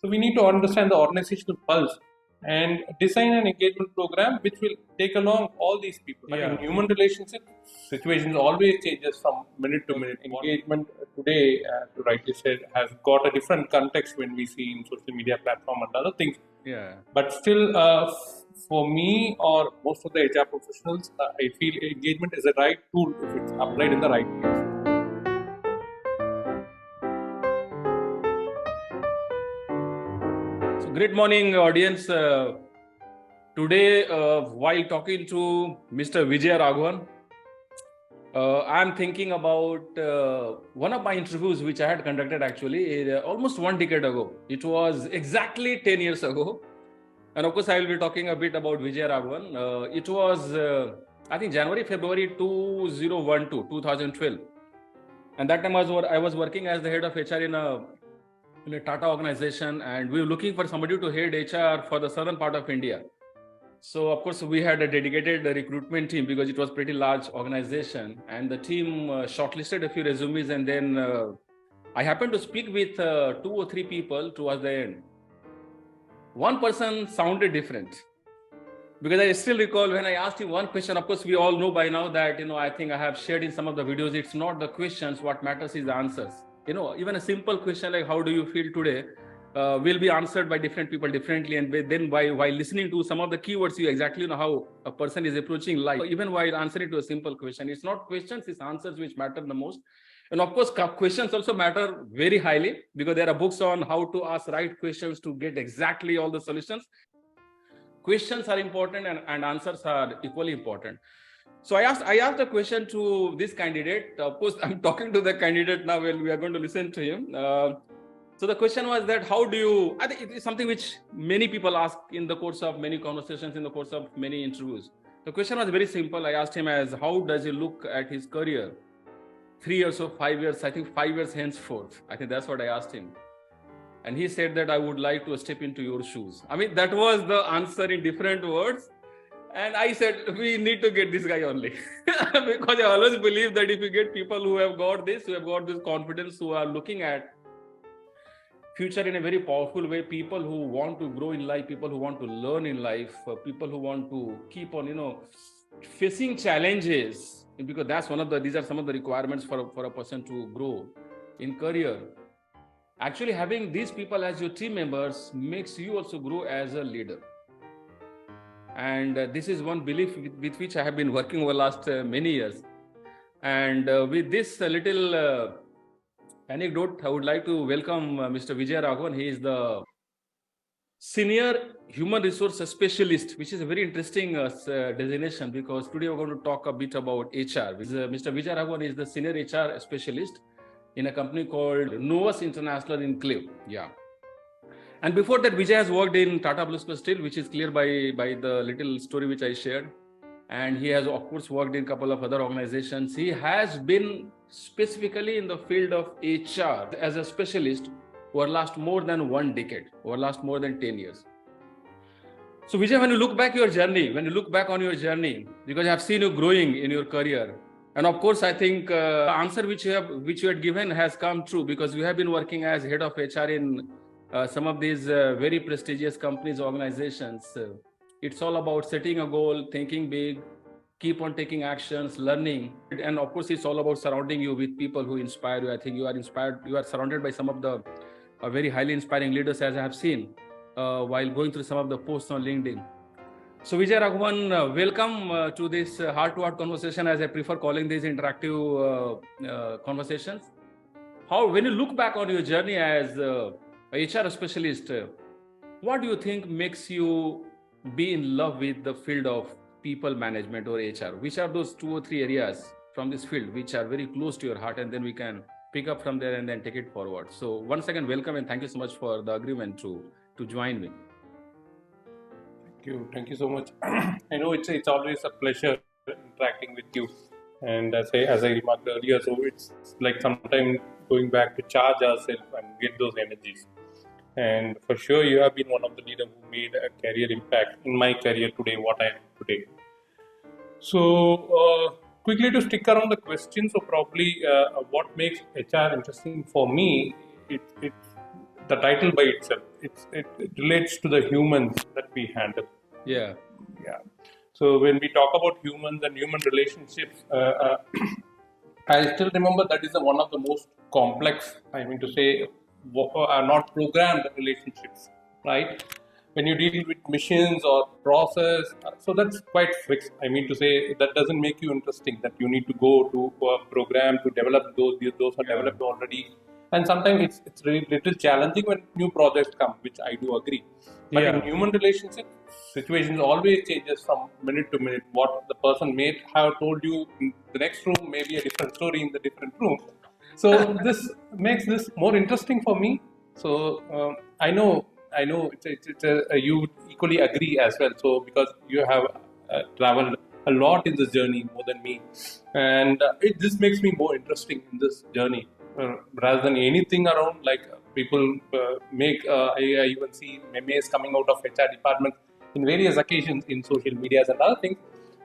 So we need to understand the organizational pulse and design an engagement program which will take along all these people. But in human relationships, situations always changes from minute to minute. Engagement today, to rightly said, has got a different context when we see in social media platform and other things. But still, for me or most of the HR professionals, I feel engagement is the right tool if it's applied in the right place. So great morning, audience. Today, while talking to Mr. Vijay Raghavan, I'm thinking about one of my interviews which I had conducted actually almost 1 decade ago. It was exactly 10 years ago. And of course, I will be talking a bit about Vijay Raghavan. It was, I think, January, February 2012. And that time I was working as the head of HR in a Tata organization, and we were looking for somebody to head HR for the southern part of India. So of course we had a dedicated recruitment team because it was pretty large organization, and the team shortlisted a few resumes, and then I happened to speak with 2 or 3 people towards the end. One person sounded different because I still recall when I asked him one question. Of course, we all know by now that, I think I have shared in some of the videos, it's not the questions, what matters is the answers. Even a simple question like how do you feel today will be answered by different people differently, and then while listening to some of the keywords, you exactly know how a person is approaching life. Even while answering to a simple question, it's not questions, it's answers which matter the most. And of course, questions also matter very highly because there are books on how to ask right questions to get exactly all the solutions. Questions are important and answers are equally important. So I asked a question to this candidate. Of course, I'm talking to the candidate now. Well, we are going to listen to him. So the question was that I think it is something which many people ask in the course of many conversations, in the course of many interviews. The question was very simple. I asked him as how does he look at his career 3 years or 5 years, I think 5 years henceforth. I think that's what I asked him. And he said that I would like to step into your shoes. I mean, that was the answer in different words. And I said, we need to get this guy only. Because I always believe that if you get people who have got this confidence, who are looking at future in a very powerful way, people who want to grow in life, people who want to learn in life, people who want to keep on, facing challenges, because these are some of the requirements for a person to grow in career. Actually, having these people as your team members makes you also grow as a leader. And this is one belief with which I have been working over the last many years. And with this little anecdote, I would like to welcome Mr. Vijay Raghavan. He is the Senior Human Resource Specialist, which is a very interesting designation because today we're going to talk a bit about HR. Mr. Vijay Raghavan is the Senior HR Specialist in a company called Novus International in Clive. Yeah. And before that, Vijay has worked in Tata Blue Steel, which is clear by the little story which I shared. And he has, of course, worked in a couple of other organizations. He has been specifically in the field of HR as a specialist over last more than 1 decade, over last more than 10 years. So Vijay, when you look back on your journey, because I have seen you growing in your career, and of course, I think the answer which you had given has come true because you have been working as head of HR in some of these very prestigious companies, organizations. It's all about setting a goal, thinking big, keep on taking actions, learning. And of course, it's all about surrounding you with people who inspire you. I think you are inspired. You are surrounded by some of the very highly inspiring leaders, as I have seen while going through some of the posts on LinkedIn. So Vijay Raghavan, welcome to this heart-to-heart conversation, as I prefer calling these interactive conversations. When you look back on your journey as a HR specialist, what do you think makes you be in love with the field of people management or HR? Which are those 2 or 3 areas from this field which are very close to your heart, and then we can pick up from there and then take it forward. So once again, welcome and thank you so much for the agreement to join me. Thank you so much. I know it's always a pleasure interacting with you. And as I remarked earlier, so it's like sometimes going back to charge ourselves and get those energies. And for sure, you have been one of the leaders who made a career impact in my career today, what I am today. So quickly to stick around the question, so probably what makes HR interesting for me, it's the title by itself, it relates to the humans that we handle. Yeah. Yeah. So when we talk about humans and human relationships, I still remember that is one of the most complex, I mean to say, are not programmed relationships, right? When you deal with machines or process, so that's quite fixed. I mean to say, that doesn't make you interesting. That you need to go to a program to develop those are developed already, and sometimes it's really little challenging when new projects come, which I do agree. But in human relationships, situations always changes from minute to minute. What the person may have told you in the next room may be a different story in the different room. So this makes this more interesting for me. So I know you equally agree as well. So because you have traveled a lot in this journey more than me, and this makes me more interesting in this journey rather than anything around like people make. I even see memes coming out of HR department in various occasions in social medias and other things.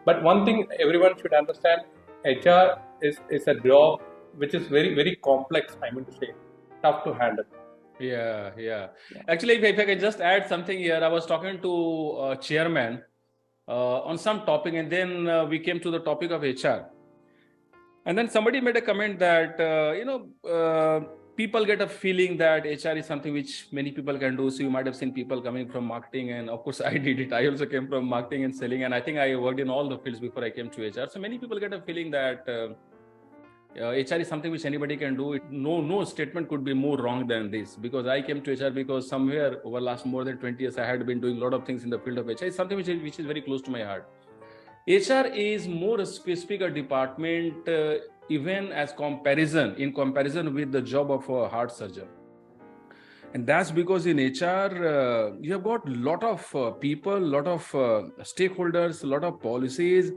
But one thing everyone should understand: HR is a job which is very complex. I mean to say, tough to handle. Yeah. Actually, if I can just add something here, I was talking to chairman on some topic, and then we came to the topic of HR. And then somebody made a comment that, people get a feeling that HR is something which many people can do. So you might have seen people coming from marketing. And of course, I did it. I also came from marketing and selling. And I think I worked in all the fields before I came to HR. So many people get a feeling that HR is something which anybody can do. No statement could be more wrong than this, because I came to HR because somewhere over last more than 20 years, I had been doing a lot of things in the field of HR. It's something which is very close to my heart. HR is more specific a department, even in comparison with the job of a heart surgeon. And that's because in HR, you have got a lot of people, lot of stakeholders, a lot of policies,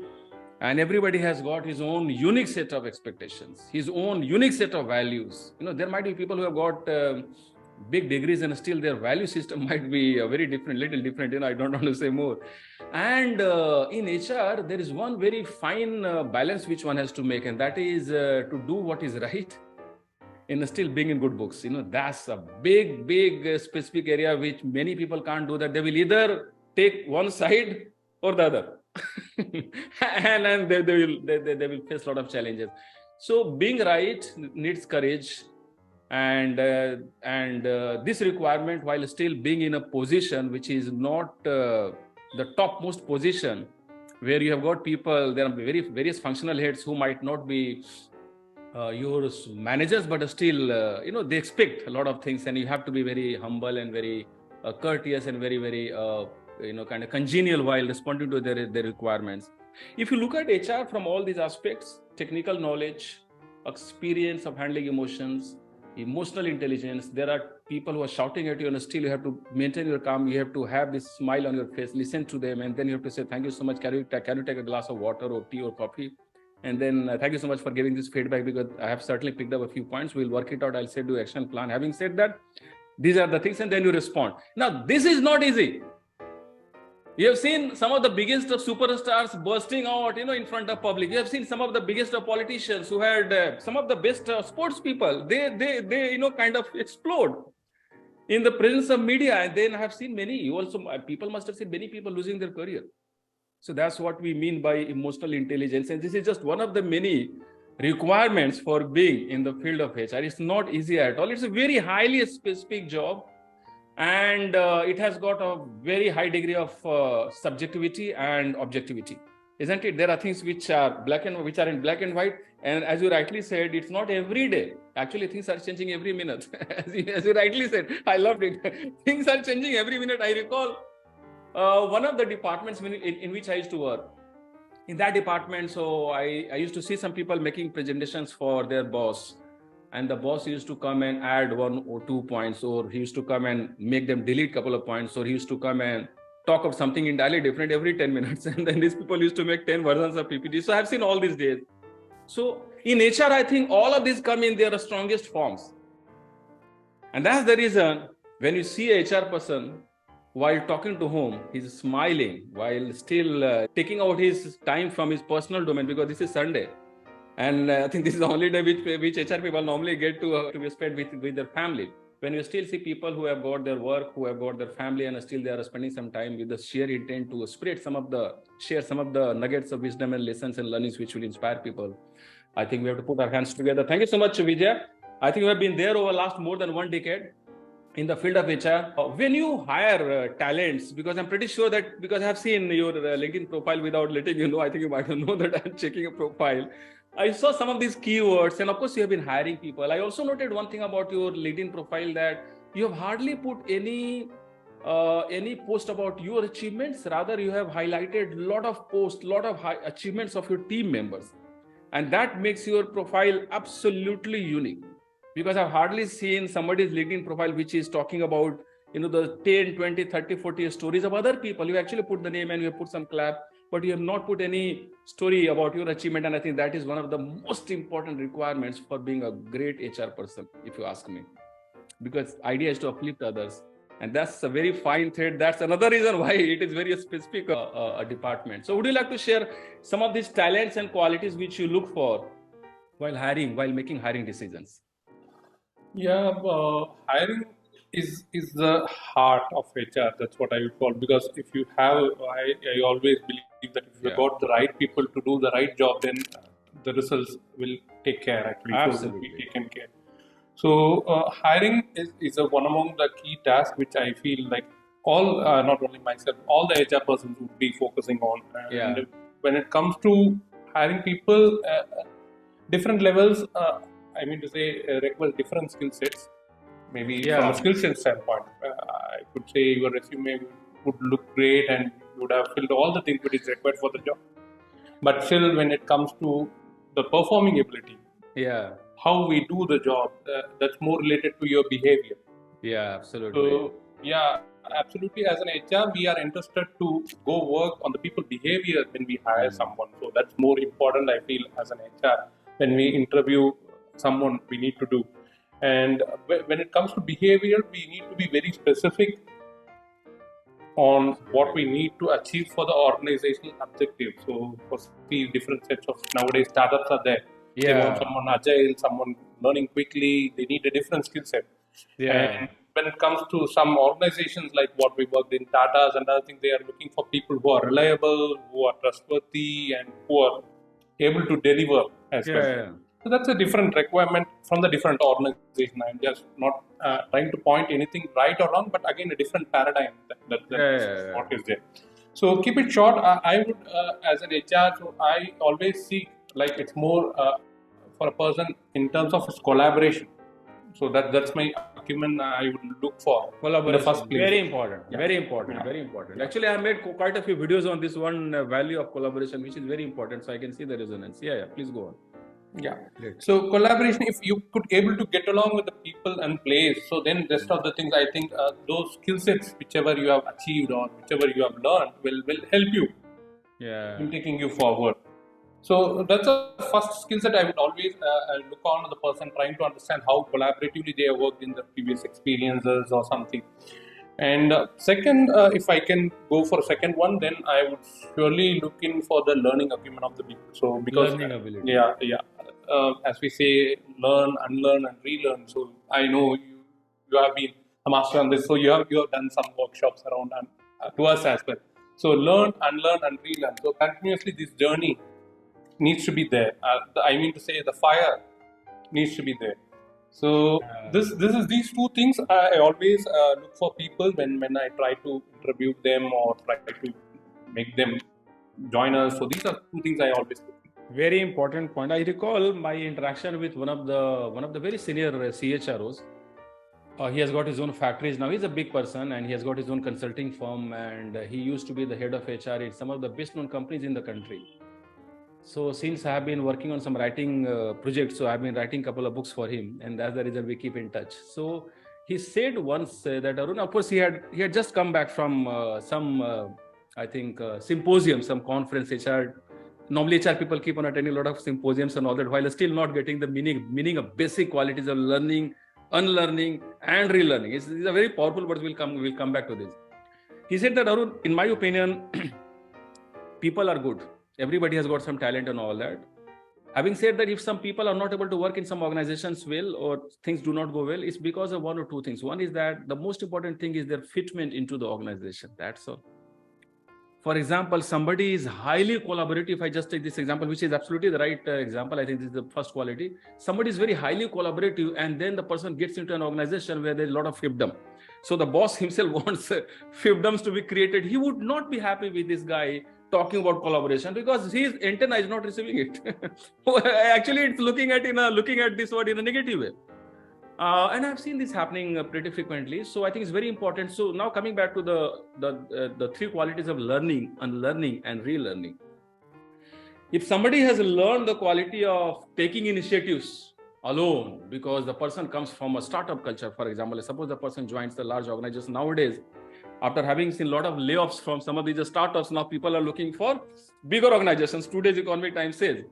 and everybody has got his own unique set of expectations, his own unique set of values. There might be people who have got big degrees and still their value system might be little different. I don't want to say more. And in HR, there is one very fine balance which one has to make, and that is to do what is right in still being in good books. That's a big specific area which many people can't do. That they will either take one side or the other. and they will face a lot of challenges. So being right needs courage, and this requirement, while still being in a position which is not the topmost position, where you have got people, there are various functional heads who might not be your managers, but still they expect a lot of things, and you have to be very humble and very courteous and very kind of congenial while responding to their requirements. If you look at HR from all these aspects, technical knowledge, experience of handling emotions, emotional intelligence, there are people who are shouting at you, and still you have to maintain your calm. You have to have this smile on your face, listen to them, and then you have to say, thank you so much. Can you take a glass of water or tea or coffee? And then thank you so much for giving this feedback, because I have certainly picked up a few points. We'll work it out. I'll say do action plan. Having said that, these are the things, and then you respond. Now, this is not easy. You have seen some of the biggest of superstars bursting out, in front of public. You have seen some of the biggest of politicians who had some of the best sports people. They kind of explode in the presence of media. And then I have seen people must have seen many people losing their career. So that's what we mean by emotional intelligence. And this is just one of the many requirements for being in the field of HR. It's not easy at all. It's a very highly specific job. And it has got a very high degree of subjectivity and objectivity, isn't it? There are things which are in black and white, and as you rightly said, it's not every day. Actually, things are changing every minute. as you rightly said, I loved it. Things are changing every minute. I recall one of the departments in which I used to work. In that department, so I used to see some people making presentations for their boss. And the boss used to come and add 1 or 2 points, or he used to come and make them delete a couple of points, or he used to come and talk of something entirely different every 10 minutes. And then these people used to make 10 versions of PPT. So I've seen all these days. So in HR, I think all of these come in their strongest forms. And that's the reason when you see a HR person, while talking to whom, he's smiling, while still taking out his time from his personal domain, because this is Sunday. And I think this is the only day which HR people normally get to be spent with their family. when you still see people who have got their work, who have got their family, and still they are spending some time with the sheer intent to share some of the nuggets of wisdom and lessons and learnings which will inspire people. I think we have to put our hands together. Thank you so much, Vijay. I think we have been there over last more than 1 decade in the field of HR. When you hire talents, because I'm pretty sure that, because I have seen your LinkedIn profile without letting you know, I think you might know that I'm checking a profile. I saw some of these keywords, and of course you have been hiring people. I also noted one thing about your LinkedIn profile, that you have hardly put any post about your achievements. Rather, you have highlighted lot of posts, lot of achievements of your team members, and that makes your profile absolutely unique. Because I've hardly seen somebody's LinkedIn profile which is talking about, the 10, 20, 30, 40 stories of other people. You actually put the name and you have put some clap, but you have not put any story about your achievement. And I think that is one of the most important requirements for being a great HR person, if you ask me. Because idea is to uplift others. And that's a very fine thread. That's another reason why it is very specific department. So would you like to share some of these talents and qualities which you look for while making hiring decisions? Yeah, hiring is the heart of HR. That's what I would call, because if you have, I always believe that if you got the right people to do the right job, then the results will take care. Actually, Absolutely. so will be taken care. So hiring is one among the key tasks which I feel like all, not only myself, all the HR persons would be focusing on. And when it comes to hiring people, different levels, I mean to say, requires different skill sets. Maybe from a skill set standpoint, I could say your resume would look great and you would have filled all the things which is required for the job. But still, when it comes to the performing ability, how we do the job, that's more related to your behavior. Yeah, absolutely. So, yeah, absolutely. As an HR, we are interested to go work on the people behavior when we hire someone. So that's more important, I feel, as an HR. When we interview someone, we need to do. And when it comes to behavior, we need to be very specific on what we need to achieve for the organizational objective. So, for different sets of nowadays startups are there. They want someone agile, someone learning quickly. They need a different skill set. And when it comes to some organizations like what we worked in Tata's and other things, they are looking for people who are reliable, who are trustworthy, and who are able to deliver as well. So that's a different requirement from the different organization. I'm just not trying to point anything right or wrong, but again, a different paradigm that what is there. So keep it short. I would, as an HR, so I always see like it's more for a person in terms of his collaboration. So that's my acumen I would look for in the first place. Very important. Very important. Very important. Actually, I have made quite a few videos on this one value of collaboration, which is very important. So I can see the resonance. Please go on. So collaboration, if you could able to get along with the people and place, so then rest of the things, I think those skill sets, whichever you have achieved or whichever you have learned, will help you in taking you forward. So that's the first skill set I would always look on the person, trying to understand how collaboratively they have worked in the previous experiences or something. And second, if I can go for a second one, then I would surely look in for the learning acumen of the people. So because learning ability. as we say, learn, unlearn, and relearn. So I know you have been a master on this. So you have done some workshops around to us as well. So learn, unlearn, and relearn. So continuously this journey needs to be there. I mean to say, the fire needs to be there. So these two things I always look for people when I try to interview them or try to make them join us. So these are two things I always look for. Very important point. I recall my interaction with one of the very senior CHROs. He has got his own factories now. He's a big person and he has got his own consulting firm, and he used to be the head of HR in some of the best known companies in the country. So since I have been working on some writing projects, so I've been writing a couple of books for him, and that's the reason we keep in touch. So he said once that Arun, of course, he had just come back from some symposium, some conference. Normally HR people keep on attending a lot of symposiums and all that, while still not getting the meaning of basic qualities of learning, unlearning, and relearning. These are very powerful words. We'll come back to this. He said that, Arun, in my opinion, people are good. Everybody has got some talent and all that. Having said that, if some people are not able to work in some organizations well, or things do not go well, it's because of one or two things. One is that the most important thing is their fitment into the organization. That's all. For example, somebody is highly collaborative. If I just take this example, which is absolutely the right example, I think this is the first quality. Somebody is very highly collaborative, and then the person gets into an organization where there's a lot of fiefdom. So the boss himself wants fiefdoms to be created. He would not be happy with this guy talking about collaboration because his antenna is not receiving it. Actually, it's looking at this word in a negative way. And I've seen this happening pretty frequently. So I think it's very important. So now coming back to the three qualities of learning, unlearning, and relearning. If somebody has learned the quality of taking initiatives alone, because the person comes from a startup culture, for example, suppose the person joins the large organization nowadays, after having seen a lot of layoffs from some of these startups, now people are looking for bigger organizations. Today's Economic Times says.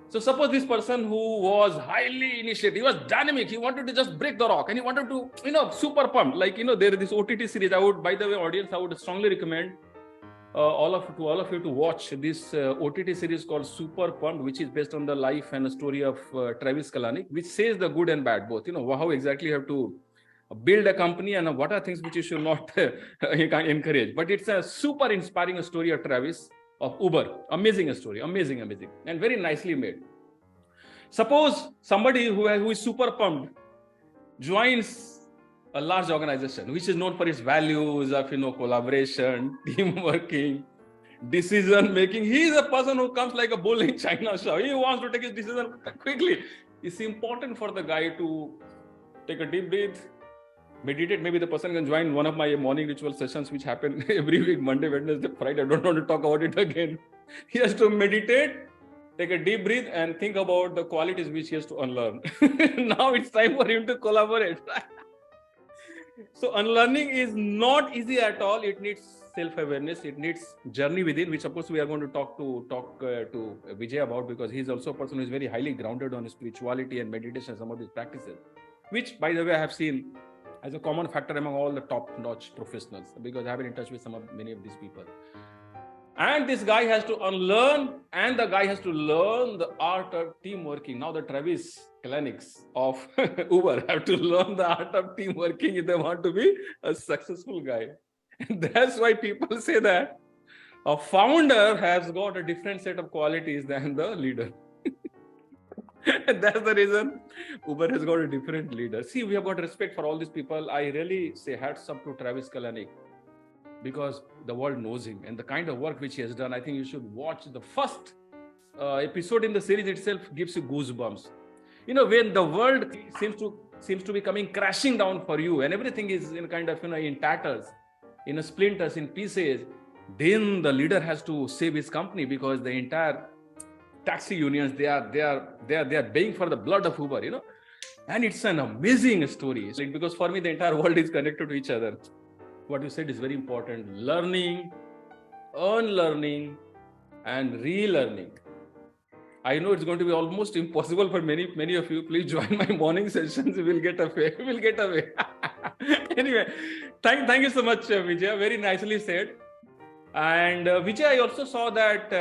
So suppose this person who was highly initiative, he was dynamic, he wanted to just break the rock, and he wanted to, super pumped. Like, there is this OTT series. By the way, audience, I would strongly recommend all of you to watch this OTT series called Super Pumped, which is based on the life and the story of Travis Kalanick, which says the good and bad both. How exactly you have to build a company and what are things which you should not encourage. But it's a super inspiring story of Travis, of Uber. Amazing story, amazing, and very nicely made. Suppose somebody who is super pumped joins a large organization which is known for its values of collaboration, team working, decision making. He is a person who comes like a bull in China show. He wants to take his decision quickly. It's important for the guy to take a deep breath, meditate. Maybe the person can join one of my morning ritual sessions which happen every week, Monday, Wednesday, Friday. I don't want to talk about it again. He has to meditate, take a deep breath, and think about the qualities which he has to unlearn. Now it's time for him to collaborate. So unlearning is not easy at all. It needs self-awareness. It needs journey within, which of course we are going to talk to Vijay about, because he's also a person who is very highly grounded on spirituality and meditation, some of these practices, which, by the way, I have seen as a common factor among all the top-notch professionals, because I have been in touch with many of these people. And this guy has to unlearn, and the guy has to learn the art of team working. Now the Travis Kalanick's of Uber have to learn the art of team working if they want to be a successful guy. And that's why people say that a founder has got a different set of qualities than the leader. And that's the reason Uber has got a different leader. See, we have got respect for all these people. I really say hats up to Travis Kalanick, because the world knows him and the kind of work which he has done. I think you should watch the first episode in the series itself. Gives you goosebumps. When the world seems to be coming crashing down for you, and everything is in kind of in tatters, in splinters, in pieces, then the leader has to save his company, because the entire taxi unions, they are paying for the blood of Uber, and it's an amazing story. Because for me, the entire world is connected to each other. What you said is very important. Learning, unlearning, and relearning. I know it's going to be almost impossible for many of you. Please join my morning sessions. We'll get away. Anyway, thank you so much, Vijay. Very nicely said. And Vijay, I also saw that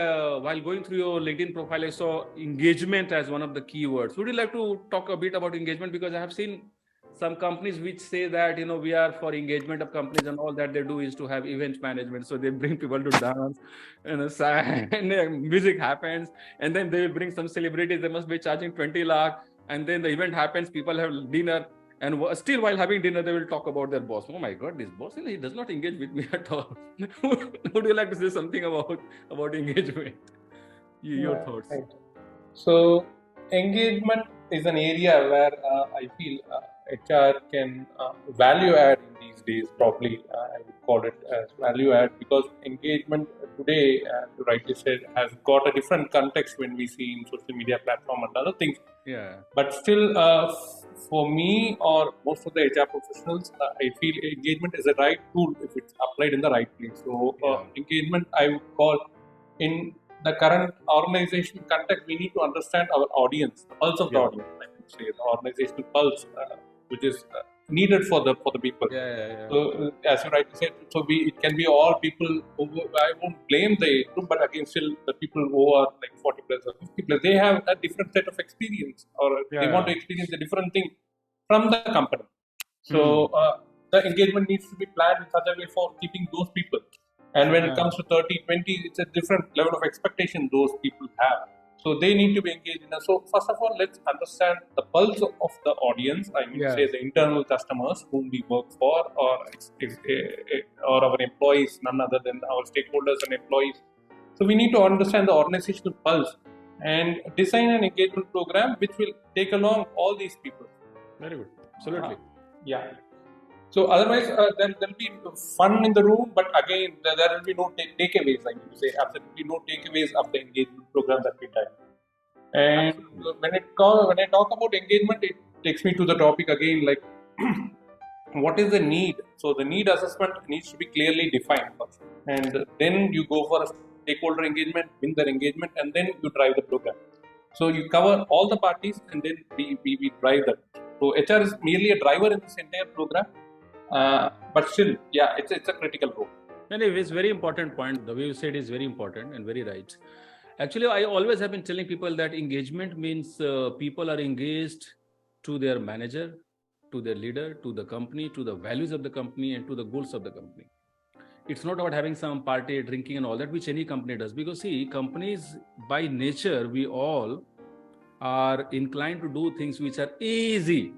while going through your LinkedIn profile, I saw engagement as one of the keywords. Would you like to talk a bit about engagement? Because I have seen some companies which say that, we are for engagement of companies, and all that they do is to have event management. So they bring people to dance, and music happens, and then they will bring some celebrities. They must be charging 20 lakh, and then the event happens, people have dinner, and still while having dinner, they will talk about their boss. Oh my God, this boss, he does not engage with me at all. Would you like to say something about engagement? Your thoughts. Right. So engagement is an area where I feel HR can value add in these days. Probably I would call it as value add, because engagement today, as you rightly said, has got a different context when we see in social media platform and other things. Yeah. But still, for me or most of the HR professionals, I feel engagement is the right tool if it's applied in the right place. So engagement, I would call, in the current organizational context, we need to understand our audience, the pulse of the audience. I would say the organizational pulse, which is needed for the people. Yeah. So as you rightly said, so it can be all people. I won't blame the age group, but again, still the people who are like 40 plus or 50 plus, they have a different set of experience, or they want to experience a different thing from the company. So the engagement needs to be planned in such a way for keeping those people. And when it comes to 30, 20, it's a different level of expectation those people have. So they need to be engaged in. So first of all, let's understand the pulse of the audience. I mean, say the internal customers whom we work for, or our employees, none other than our stakeholders and employees. So we need to understand the organizational pulse and design an engagement program which will take along all these people. Very good. Absolutely. Yeah. So otherwise, there'll be fun in the room, but again, there will be no takeaways. I mean to say, absolutely no takeaways of the engagement program that we done. And when I talk about engagement, it takes me to the topic again, like what is the need? So the need assessment needs to be clearly defined first, and then you go for a stakeholder engagement, win their engagement, and then you drive the program. So you cover all the parties, and then we drive that. So HR is merely a driver in this entire program, but still, yeah, it's a critical role. Anyway, it's very important point. The way you said is very important and very right. Actually, I always have been telling people that engagement means people are engaged to their manager, to their leader, to the company, to the values of the company, and to the goals of the company. It's not about having some party, drinking and all that, which any company does. Because see, companies by nature, we all are inclined to do things which are easy.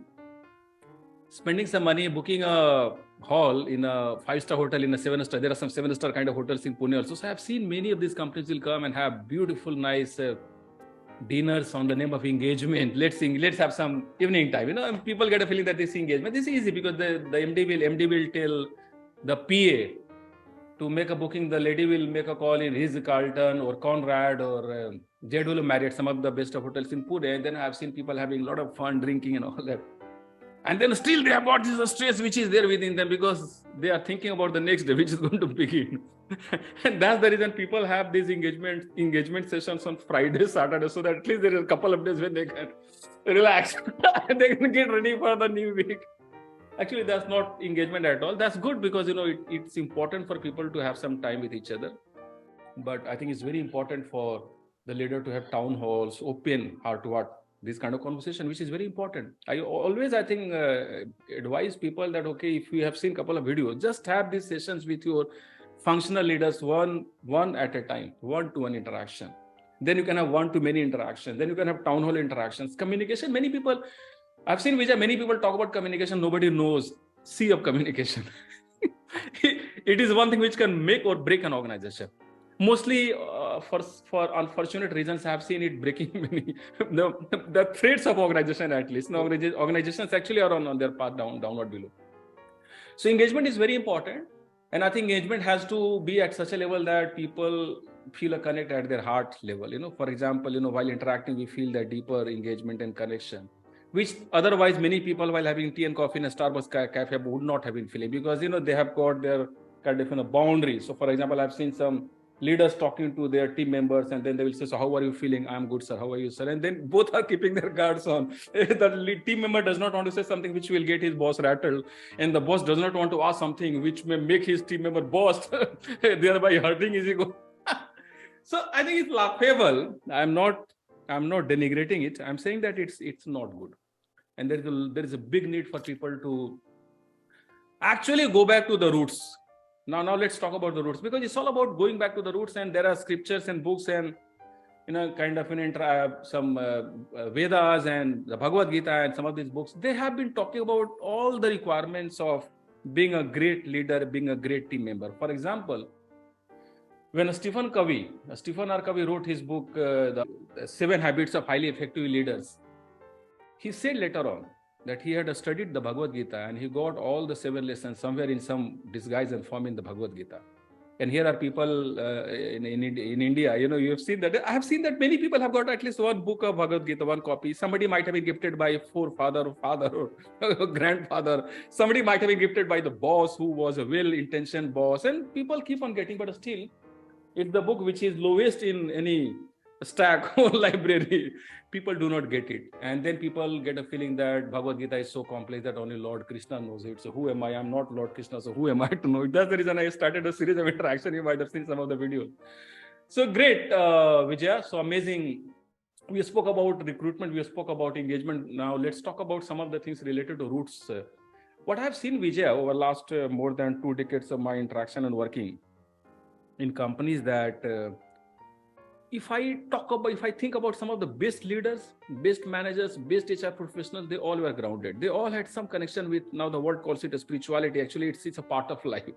Spending some money, booking a hall in a 5-star hotel, in a 7-star. There are some 7-star kind of hotels in Pune also. So I have seen many of these companies will come and have beautiful, nice dinners on the name of engagement. Let's have some evening time. And people get a feeling that this engagement. This is easy because the MD will tell the PA to make a booking. The lady will make a call in his Carlton or Conrad or JW Marriott, some of the best of hotels in Pune. And then I've seen people having a lot of fun, drinking and all that. And then still they have got this stress which is there within them because they are thinking about the next day, which is going to begin. And that's the reason people have these engagement sessions on Friday, Saturday, so that at least there is a couple of days when they can relax and they can get ready for the new week. Actually, that's not engagement at all. That's good because, it's important for people to have some time with each other. But I think it's very important for the leader to have town halls, open heart-to-heart, this kind of conversation, which is very important. I always, advise people that, okay, if you have seen a couple of videos, just have these sessions with your functional leaders, one at a time, one-to-one interaction. Then you can have one-to-many interactions. Then you can have town hall interactions. Communication, I've seen Vijay, many people talk about communication. Nobody knows C of communication. It is one thing which can make or break an organization. Mostly for unfortunate reasons, I have seen it breaking many the threads of organization at least. No, organizations actually are on their path downward below. So engagement is very important. And I think engagement has to be at such a level that people feel a connect at their heart level. For example, while interacting, we feel that deeper engagement and connection, which otherwise many people while having tea and coffee in a Starbucks cafe would not have been feeling because, they have got their kind of boundaries. So for example, I've seen some leaders talking to their team members and then they will say, so how are you feeling? I'm good, sir. How are you, sir? And then both are keeping their guards on. The team member does not want to say something which will get his boss rattled. And the boss does not want to ask something which may make his team member boss, thereby hurting his ego. So I think it's laughable. I'm not denigrating it. I'm saying that it's not good. And there is a big need for people to actually go back to the roots. Now let's talk about the roots, because it's all about going back to the roots. And there are scriptures and books and some Vedas and the Bhagavad Gita and some of these books. They have been talking about all the requirements of being a great leader, being a great team member. For example, when Stephen R. Covey wrote his book, The 7 Habits of Highly Effective Leaders, he said later on that he had studied the Bhagavad Gita and he got all the 7 lessons somewhere in some disguise and form in the Bhagavad Gita. And here are people in India, you have seen that. I have seen that many people have got at least one book of Bhagavad Gita, one copy. Somebody might have been gifted by a forefather or grandfather. Somebody might have been gifted by the boss who was a well-intentioned boss. And people keep on getting, but still, it's the book which is lowest in any stack, whole library. People do not get it. And then people get a feeling that Bhagavad Gita is so complex that only Lord Krishna knows it. So who am I? I'm not Lord Krishna. So who am I to know it? That's the reason I started a series of interaction. You might have seen some of the videos. So great, Vijaya. So amazing. We spoke about recruitment. We spoke about engagement. Now let's talk about some of the things related to roots. What I've seen, Vijaya, over last more than 2 decades of my interaction and working in companies, that if I think about some of the best leaders, best managers, best HR professionals, they all were grounded. They all had some connection with, now the world calls it a spirituality. Actually, it's a part of life.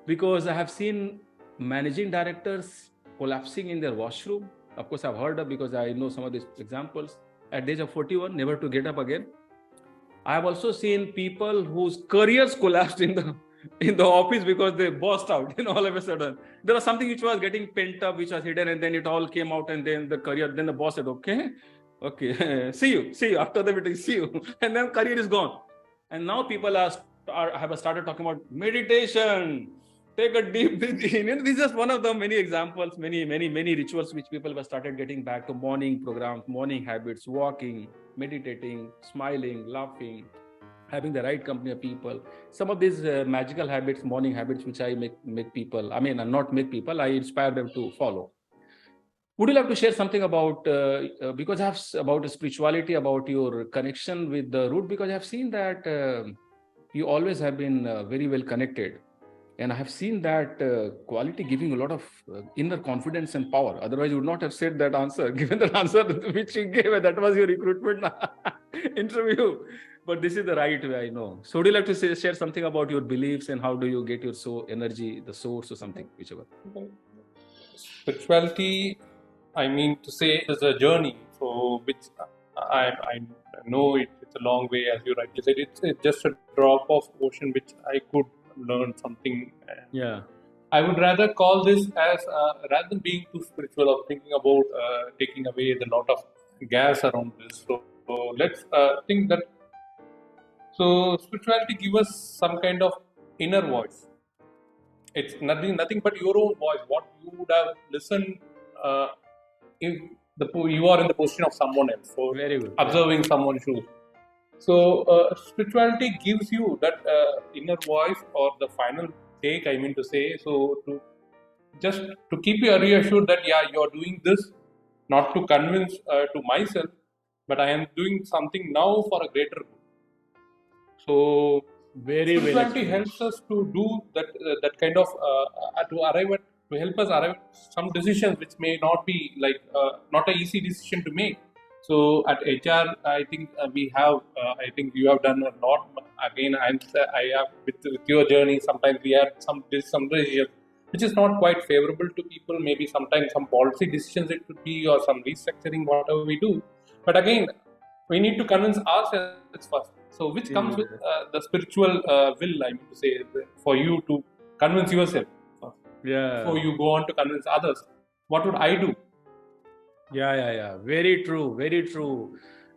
Because I have seen managing directors collapsing in their washroom. Of course, I've heard of, because I know some of these examples. At the age of 41, never to get up again. I have also seen people whose careers collapsed in the office because they burst out, all of a sudden. There was something which was getting pent up, which was hidden, and then it all came out, and then then the boss said, okay, see you after the meeting, see you. And then career is gone. And now people have started talking about meditation, take a deep breath in. This is just one of the many examples, many rituals which people have started getting back to: morning programs, morning habits, walking, meditating, smiling, laughing, having the right company of people. Some of these magical habits, morning habits, which I make people, not make people, I inspire them to follow. Would you like to share something about, because I have about spirituality, about your connection with the root? Because I have seen that you always have been very well connected. And I have seen that quality giving a lot of inner confidence and power. Otherwise, you would not have said that answer, given the answer which you gave. That was your recruitment interview. But this is the right way, I know. So would you like to share something about your beliefs and how do you get your energy, the source or something, whichever? Spirituality, I mean to say, is a journey. So which I know it's a long way, as you rightly said. It's just a drop of ocean which I could learn something. Yeah. I would rather call this as, rather than being too spiritual or thinking about taking away the lot of gas around this. So let's think that. So spirituality gives us some kind of inner voice. It's nothing but your own voice. What you would have listened if you are in the position of someone else. So Very good. observing someone's shoes. So spirituality gives you that inner voice or the final take, I mean to say. So to keep you reassured that you are doing this not to convince to myself, but I am doing something now for a greater good. So spirituality helps us to do that kind of to help us arrive at some decisions which may not be not an easy decision to make. So at HR, I think we have. I think you have done a lot. Again, I have with your journey. Sometimes we have some decisions which is not quite favorable to people. Maybe sometimes some policy decisions it could be, or some restructuring, whatever we do. But again, we need to convince ourselves first. So which comes with the spiritual will, I mean to say, for you to convince yourself first. Yeah. Before you go on to convince others. What would I do? Yeah. Very true.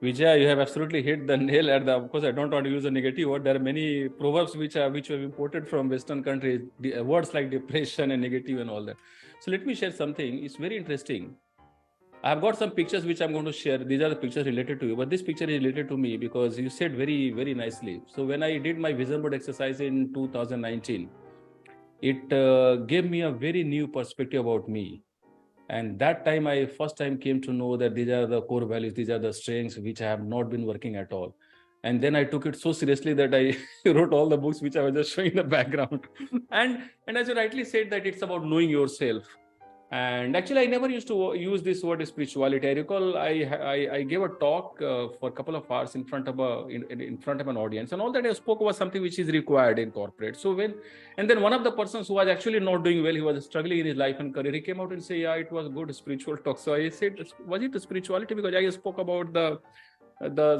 Vijay, you have absolutely hit the nail at the. Of course, I don't want to use a negative word. There are many proverbs which have imported from Western countries. Words like depression and negative and all that. So let me share something. It's very interesting. I have got some pictures which I'm going to share. These are the pictures related to you, but this picture is related to me because you said very, very nicely. So when I did my vision board exercise in 2019, it gave me a very new perspective about me. And that time, I first time came to know that these are the core values, these are the strengths which I have not been working at all. And then I took it so seriously that I wrote all the books which I was just showing in the background. And as you rightly said, that it's about knowing yourself. And actually, I never used to use this word spirituality. I recall I gave a talk for a couple of hours in front of an audience, and all that I spoke was something which is required in corporate. So and then one of the persons who was actually not doing well, he was struggling in his life and career, he came out and said, "Yeah, it was good spiritual talk." So I said, "Was it spirituality?" Because I spoke about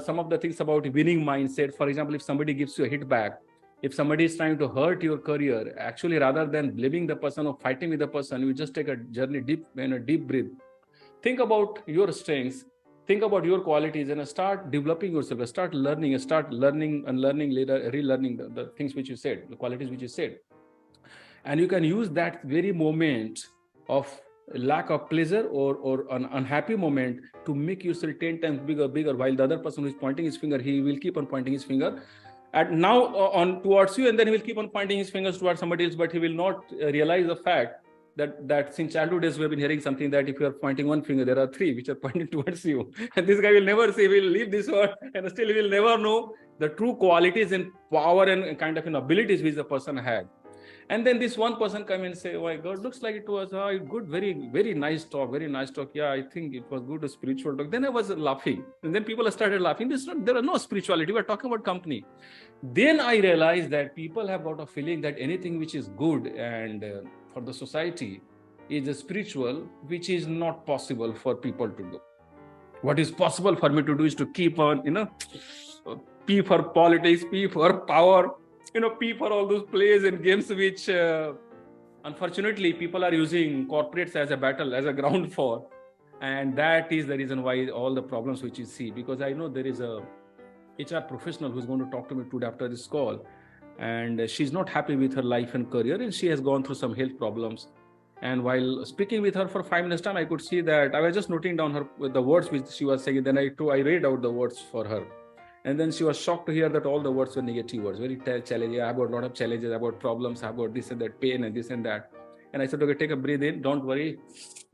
some of the things about winning mindset. For example, if somebody gives you a hit back, if somebody is trying to hurt your career, actually, rather than blaming the person or fighting with the person, you just take a journey deep breath. Think about your strengths, think about your qualities, and start developing yourself. Start learning, unlearning later, relearning the things which you said, the qualities which you said. And you can use that very moment of lack of pleasure or an unhappy moment to make yourself 10 times bigger, while the other person who is pointing his finger, he will keep on pointing his finger at now on towards you, and then he will keep on pointing his fingers towards somebody else, but he will not realize the fact that since childhood days we have been hearing something that if you are pointing one finger, there are three which are pointing towards you. And this guy will never say, will leave this world, and still he will never know the true qualities and power and kind of abilities which the person had. And then this one person come and say, oh my God, looks like it was good, very nice talk, very nice talk. Yeah, I think it was good, a spiritual talk. Then I was laughing. And then people started laughing. There are no spirituality. We're talking about company. Then I realized that people have got a feeling that anything which is good and for the society is a spiritual, which is not possible for people to do. What is possible for me to do is to keep on, P for politics, P for power, P for all those plays and games which unfortunately people are using corporates as a battle, as a ground for. And that is the reason why all the problems which you see, because I know there is a HR professional who's going to talk to me today after this call, and she's not happy with her life and career, and she has gone through some health problems. And while speaking with her for 5 minutes time, I could see that I was just noting down the words which she was saying. Then I read out the words for her. And then she was shocked to hear that all the words were negative words, very challenging, about a lot of challenges, about problems, about this and that, pain and this and that. And I said, okay, take a breath in, don't worry.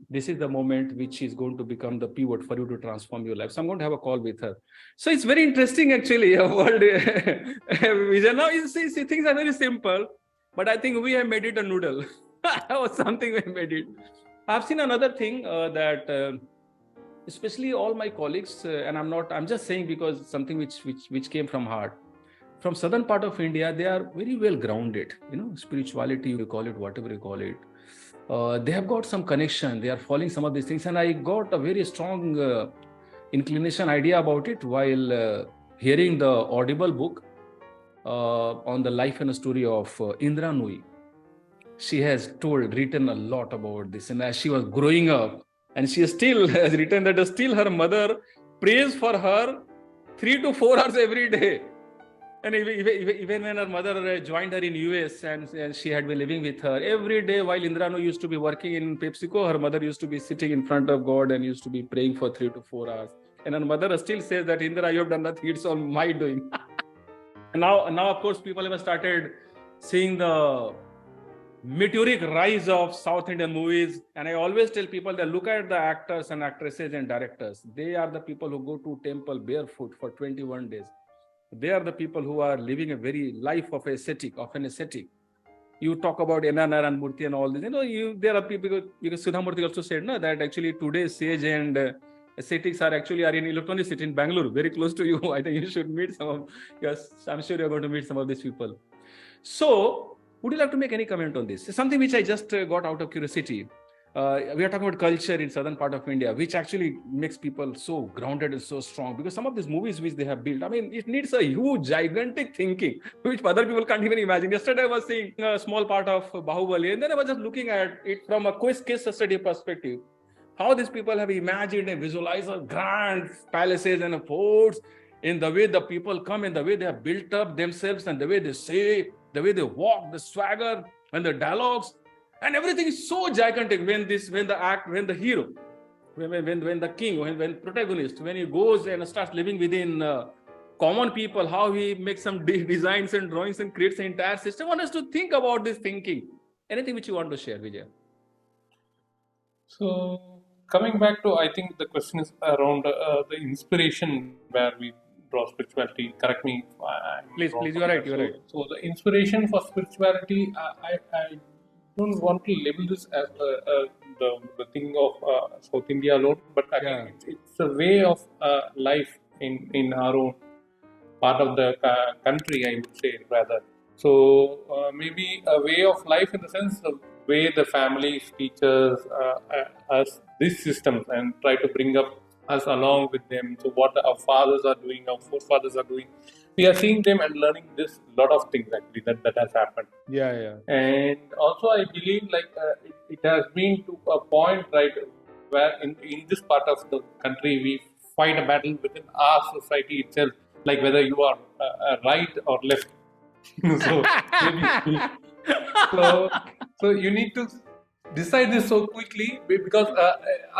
This is the moment which is going to become the pivot for you to transform your life. So I'm going to have a call with her. So it's very interesting actually. Vijay, now you see, things are very simple, but I think we have made it a noodle. Or something we made it. I've seen another thing that especially all my colleagues, and I'm just saying because something which came from heart. From southern part of India, they are very well grounded, spirituality, you call it, whatever you call it. They have got some connection, they are following some of these things. And I got a very strong inclination idea about it while hearing the audible book on the life and story of Indra Nooyi. She has written a lot about this. And as she was growing up, and she still has written that still her mother prays for her 3 to 4 hours every day. And even when her mother joined her in US and she had been living with her, every day while Indra Nooyi used to be working in PepsiCo, her mother used to be sitting in front of God and used to be praying for 3 to 4 hours. And her mother still says that, Indra, you have done nothing, it's all my doing. And now, of course, people have started seeing the meteoric rise of South Indian movies. And I always tell people that look at the actors and actresses and directors. They are the people who go to temple barefoot for 21 days. They are the people who are living a very life of an ascetic. You talk about N.R. Murthy and all this. There are people, because Sudha Murthy also said that actually today's sage and ascetics are in Electronic City in Bangalore, very close to you. I think you should meet some of, yes, I'm sure you're going to meet some of these people. So, would you like to make any comment on this? It's something which I just got out of curiosity. We are talking about culture in southern part of India, which actually makes people so grounded and so strong. Because some of these movies which they have built, it needs a huge, gigantic thinking, which other people can't even imagine. Yesterday I was seeing a small part of Bahubali, and then I was just looking at it from a case study perspective. How these people have imagined and visualized grand palaces and forts, in the way the people come, in the way they have built up themselves, and the way they say, the way they walk, the swagger, and the dialogues, and everything is so gigantic. When the hero, when the king, when protagonist, when he goes and starts living within common people, how he makes some designs and drawings and creates an entire system. I want us to think about this thinking. Anything which you want to share, Vijay? So coming back to, I think the question is around the inspiration where we draw spirituality. Correct me if I'm Please, wrong. You're right. So the inspiration for spirituality, I don't want to label this as the thing of South India alone, but I think it's a way of life in our own part of the country, I would say, rather. So maybe a way of life in the sense of way the families, teachers, us, these systems, and try to bring up us along with them. So what our fathers are doing, our forefathers are doing, we are seeing them and learning this lot of things actually that has happened. Yeah. And also I believe it has been to a point, right, where in this part of the country we fight a battle within our society itself, like whether you are right or left. So you need to decide this so quickly because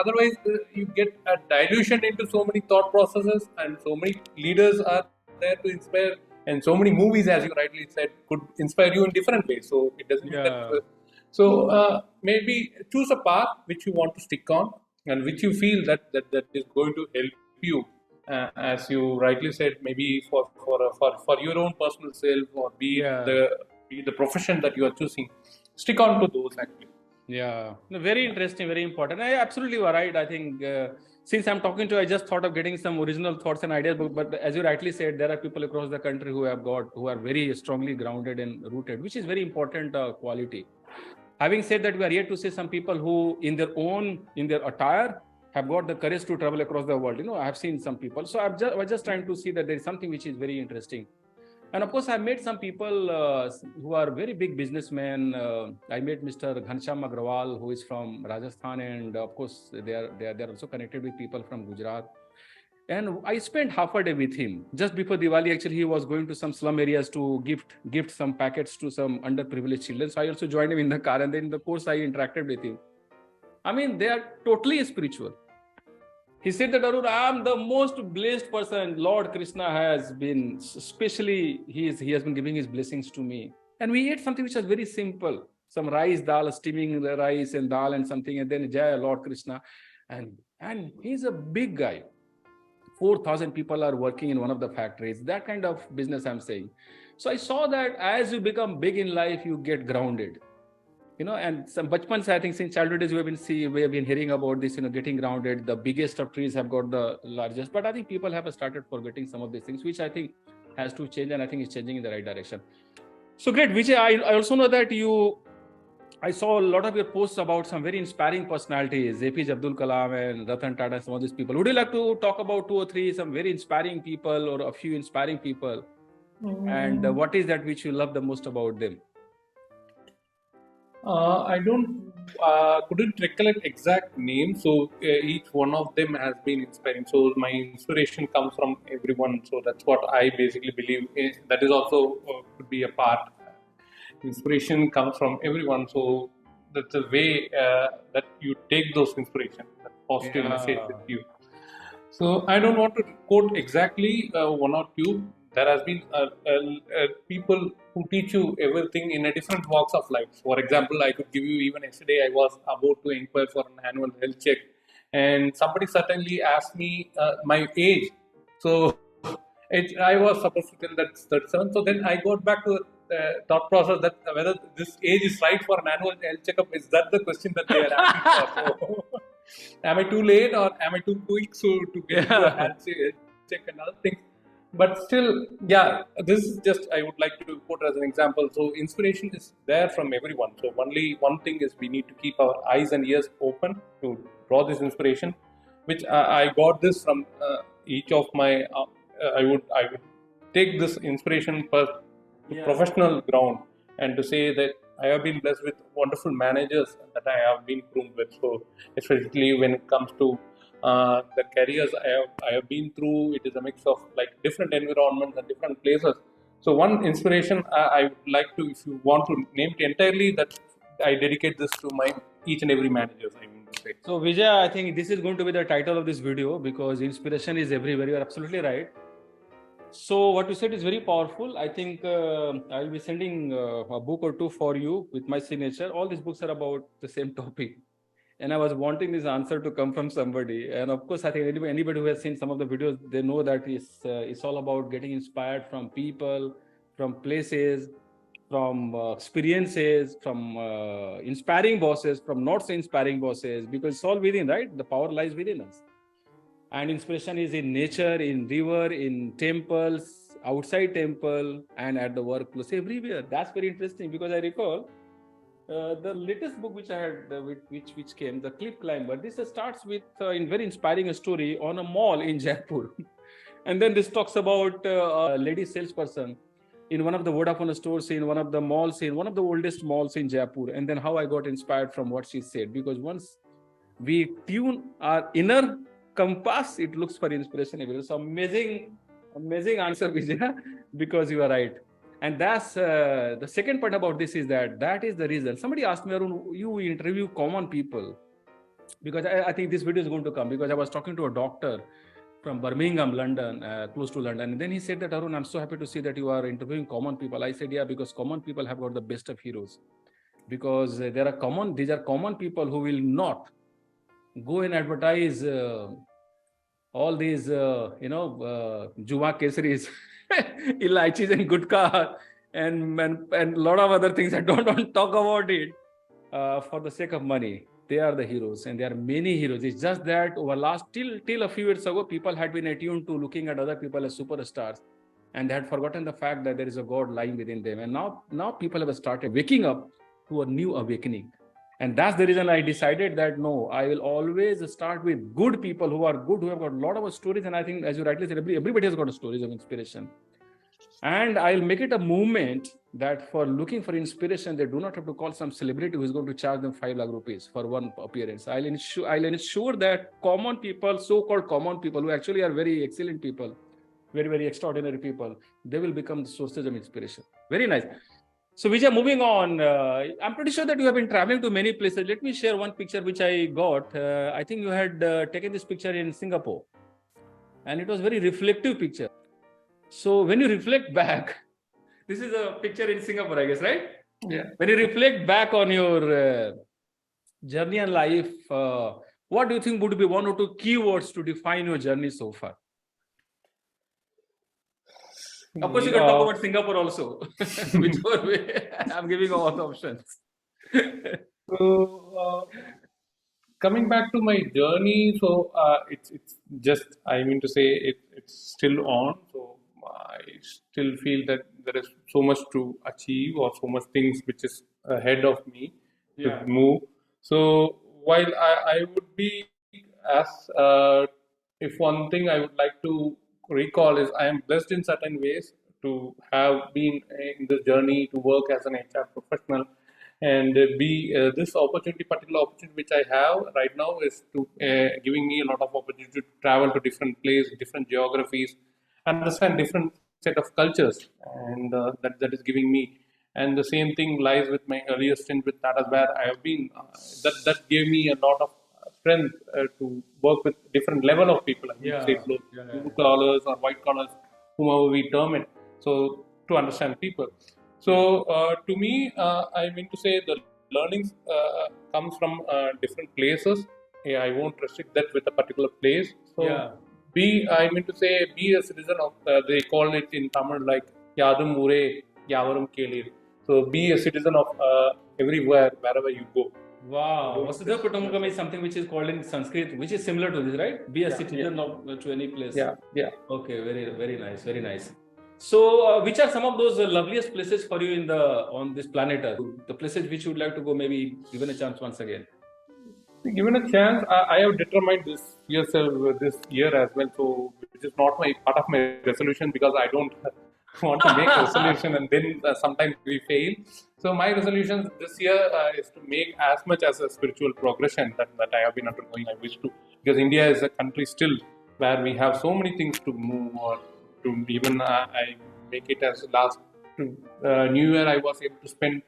otherwise you get a dilution into so many thought processes, and so many leaders are there to inspire, and so many movies, as you rightly said, could inspire you in different ways. So it doesn't mean that. Maybe choose a path which you want to stick on, and which you feel that is going to help you, as you rightly said, maybe for your own personal self, or be the profession that you are choosing. Stick on to those actually. Yeah, no, very interesting, very important. Absolutely, you are right. I think since I'm talking to, I just thought of getting some original thoughts and ideas. But as you rightly said, there are people across the country who are very strongly grounded and rooted, which is very important quality. Having said that, we are yet to see some people who, in their attire, have got the courage to travel across the world. I have seen some people. So I was just trying to see that there is something which is very interesting. And of course, I met some people who are very big businessmen. I met Mr. Ghanshyam Agrawal, who is from Rajasthan, and of course, they are also connected with people from Gujarat. And I spent half a day with him just before Diwali. Actually, he was going to some slum areas to gift some packets to some underprivileged children. So I also joined him in the car, and then in the course I interacted with him. I mean, they are totally spiritual. He said that, Arun, I am the most blessed person. Lord Krishna has been, especially he has been giving his blessings to me. And we ate something which was very simple. Some rice, dal, steaming the rice and dal and something, and then Jai Lord Krishna. And he's a big guy. 4,000 people are working in one of the factories. That kind of business I'm saying. So I saw that as you become big in life, you get grounded. And some bachpan, I think since childhood days we have been hearing about this, getting grounded. The biggest of trees have got the largest, but I think people have started forgetting some of these things, which I think has to change, and I think it's changing in the right direction. So great, Vijay. I also know that I saw a lot of your posts about some very inspiring personalities, APJ Abdul Kalam and Ratan Tata, some of these people. Would you like to talk about 2 or 3 some very inspiring people, or a few inspiring people? And what is that which you love the most about them? I couldn't recollect exact names. So each one of them has been inspiring. So my inspiration comes from everyone. So that's what I basically believe. That is also could be a part. Inspiration comes from everyone. So that's the way that you take those inspiration, that positive message with you. So I don't want to quote exactly one or two. There has been people who teach you everything in a different walks of life. For example, I could give you, even yesterday I was about to inquire for an annual health check, and somebody certainly asked me my age. So I was supposed to tell that 37. So then I got back to thought process that whether this age is right for an annual health checkup. Is that the question that they are asking for? So, am I too late, or am I too quick to get into a health check and other things? But still, this is just, I would like to quote as an example. So inspiration is there from everyone. So only one thing is, we need to keep our eyes and ears open to draw this inspiration, which I got this from each of my. I would take this inspiration to professional ground, and to say that I have been blessed with wonderful managers that I have been groomed with. So especially when it comes to the careers I have been through, it is a mix of like different environments and different places. So one inspiration I would like to, if you want to name it entirely, that I dedicate this to my each and every managers, I mean to say. So Vijay, I think this is going to be the title of this video, because inspiration is everywhere. You are absolutely right. So what you said is very powerful. I think I will be sending a book or 2 for you with my signature. All these books are about the same topic. And I was wanting this answer to come from somebody. And of course, I think anybody who has seen some of the videos, they know that it's all about getting inspired from people, from places, from experiences, from inspiring bosses, from not so inspiring bosses, because it's all within, right? The power lies within us. And inspiration is in nature, in river, in temples, outside temple, and at the workplace, everywhere. That's very interesting, because I recall the latest book which I had, which came, The Cliff Climber. This starts with in very inspiring a story on a mall in Jaipur, and then this talks about a lady salesperson in one of the Vodafone stores, in one of the malls, in one of the oldest malls in Jaipur, and then how I got inspired from what she said. Because once we tune our inner compass, it looks for inspiration everywhere. So amazing answer, Vijay, because you are right. And that's the second part about this is that is the reason. Somebody asked me, Arun, you interview common people, because I think this video is going to come, because I was talking to a doctor from Birmingham, London, close to London. And then he said that, Arun, I'm so happy to see that you are interviewing common people. I said, yeah, because common people have got the best of heroes. Because these are common people who will not go and advertise all these, Juma Kesaris, Ilaichis and Gutka and a lot of other things. I don't want to talk about it for the sake of money. They are the heroes, and there are many heroes. It's just that over till a few years ago, people had been attuned to looking at other people as superstars, and they had forgotten the fact that there is a God lying within them. And now people have started waking up to a new awakening. And that's the reason I decided that no, I will always start with good people who are good, who have got a lot of stories. And I think, as you rightly said, everybody has got stories of inspiration. And I'll make it a movement that for looking for inspiration, they do not have to call some celebrity who is going to charge them 5 lakh rupees for one appearance. I'll ensure that common people, so-called common people, who actually are very excellent people, very, very extraordinary people, they will become the sources of inspiration. Very nice. So Vijay, moving on, I'm pretty sure that you have been traveling to many places. Let me share one picture which I got. I think you had taken this picture in Singapore, and it was a very reflective picture. So when you reflect back, this is a picture in Singapore, I guess, right? Yeah. When you reflect back on your journey and life, what do you think would be one or two keywords to define your journey so far? Of course, you can talk about Singapore also. Whichever way, I'm giving all the options. So, coming back to my journey, so it's just, I mean to say, it's still on. So I still feel that there is so much to achieve, or so much things which is ahead of me to move. So while I would be as if one thing I would like to recall is I am blessed in certain ways to have been in this journey to work as an HR professional, and this particular opportunity which I have right now is to giving me a lot of opportunity to travel to different places, different geographies, understand different set of cultures, and that is giving me. And the same thing lies with my earlier stint with Tata, where I have been. That gave me a lot of strength to work with different level of people. I would say blue collars or white collars, whomever we term it. So to understand people. So to me, I mean to say the learnings comes from different places. Yeah, I won't restrict that with a particular place. So I mean to say, be a citizen of. They call it in Tamil like Yadum Ure Yavarum Kelir. So be a citizen of everywhere, wherever you go. Wow. Vasudha Kutumbakam is something which is called in Sanskrit, which is similar to this, right? Be a citizen of to any place. Yeah. Okay, very, very nice, very nice. So, which are some of those loveliest places for you on this planet Earth? The places which you would like to go, maybe given a chance once again. Given a chance, I have determined this year as well. So, which is not part of my resolution, because I don't want to make a resolution and then sometimes we fail. So my resolution this year is to make as much as a spiritual progression that I have been undergoing. I wish to, because India is a country still where we have so many things to move, or to even I make it as last New Year I was able to spend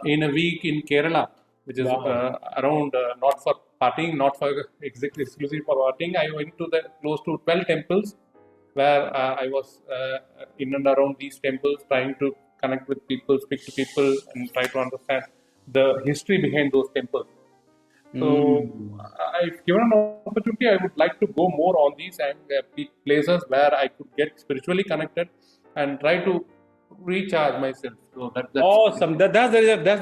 in a week in Kerala, which is around not for partying, not for exclusive for partying. I went to close to 12 temples, where I was in and around these temples, trying to connect with people, speak to people, and try to understand the history behind those temples. So, if given an opportunity, I would like to go more on these and places where I could get spiritually connected and try to recharge myself. So that's awesome. That's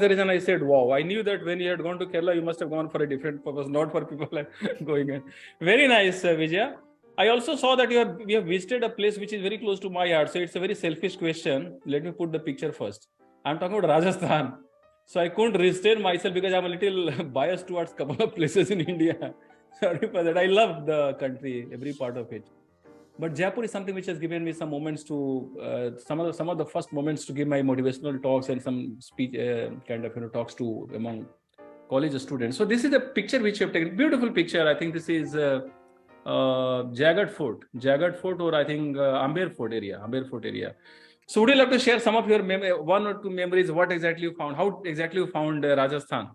the reason I said wow. I knew that when you had gone to Kerala, you must have gone for a different purpose, not for people like going in. Very nice, Vijaya. I also saw that we have visited a place which is very close to my heart. So it's a very selfish question. Let me put the picture first. I'm talking about Rajasthan. So I couldn't restrain myself because I'm a little biased towards a couple of places in India. Sorry for that. I love the country, every part of it. But Jaipur is something which has given me some moments to, some of the first moments to give my motivational talks and some speech talks to among college students. So this is a picture which you have taken. Beautiful picture. I think this is Jagat Fort, or I think Amber Fort area. So would you like to share some of your one or two memories? What exactly you found? How exactly you found Rajasthan?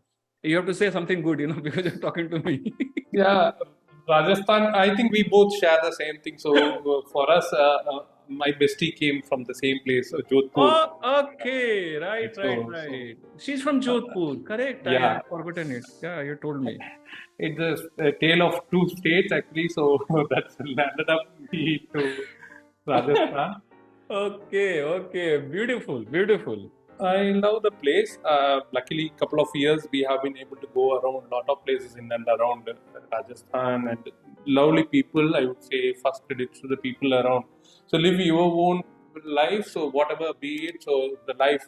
You have to say something good, because you're talking to me. Yeah, Rajasthan, I think we both share the same thing. So for us, my bestie came from the same place, Jodhpur. Oh, okay. Right, right, So, right. She's from uh, Jodhpur. Correct. I yeah, had forgotten it. Yeah, you told me. it's a tale of two states actually. So that's landed up me to Rajasthan. Okay, okay. Beautiful, beautiful. I love the place. Luckily, couple of years we have been able to go around a lot of places in and around Rajasthan, and lovely people. I would say first credit to the people around. So live your own life. So whatever be it, so the life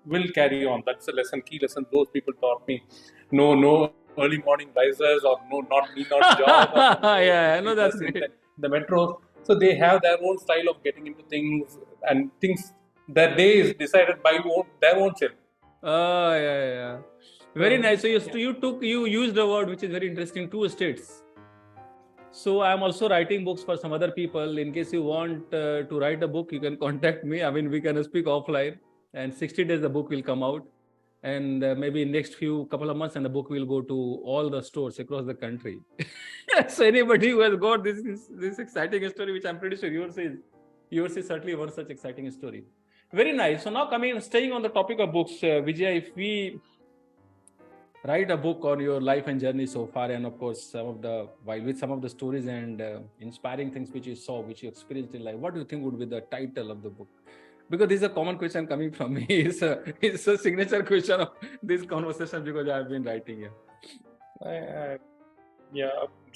will carry on. That's the lesson, key lesson. Those people taught me. No early morning risers, or no not need not job, or no Yeah, I know that's sleepers in great. the metros. So they have their own style of getting into things, and things their day is decided by their own self. Oh, yeah, yeah. Very So, nice. So yeah. you used a word which is very interesting, two states. So I'm also writing books for some other people. In case you want to write a book, you can contact me. I mean, we can speak offline. And 60 days the book will come out, and maybe next few couple of months, and the book will go to all the stores across the country. So anybody who has got this exciting story, which I'm pretty sure yours is certainly one such exciting story. Very nice. So now staying on the topic of books, Vijay, if we write a book on your life and journey so far, and of course with some of the stories and inspiring things which you saw, which you experienced in life, what do you think would be the title of the book? Because this is a common question coming from me. It's a signature question of this conversation, because I've been writing here. Yeah,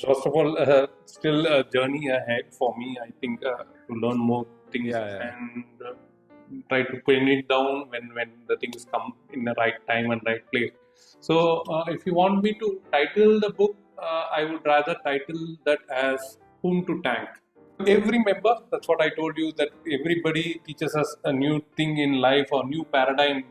first of all, still a journey ahead for me. I think to learn more things Yeah. and try to pin it down when the things come in the right time and right place. So, if you want me to title the book, I would rather title that as "Whom to Thank." Every member, that's what I told you, that everybody teaches us a new thing in life or new paradigm,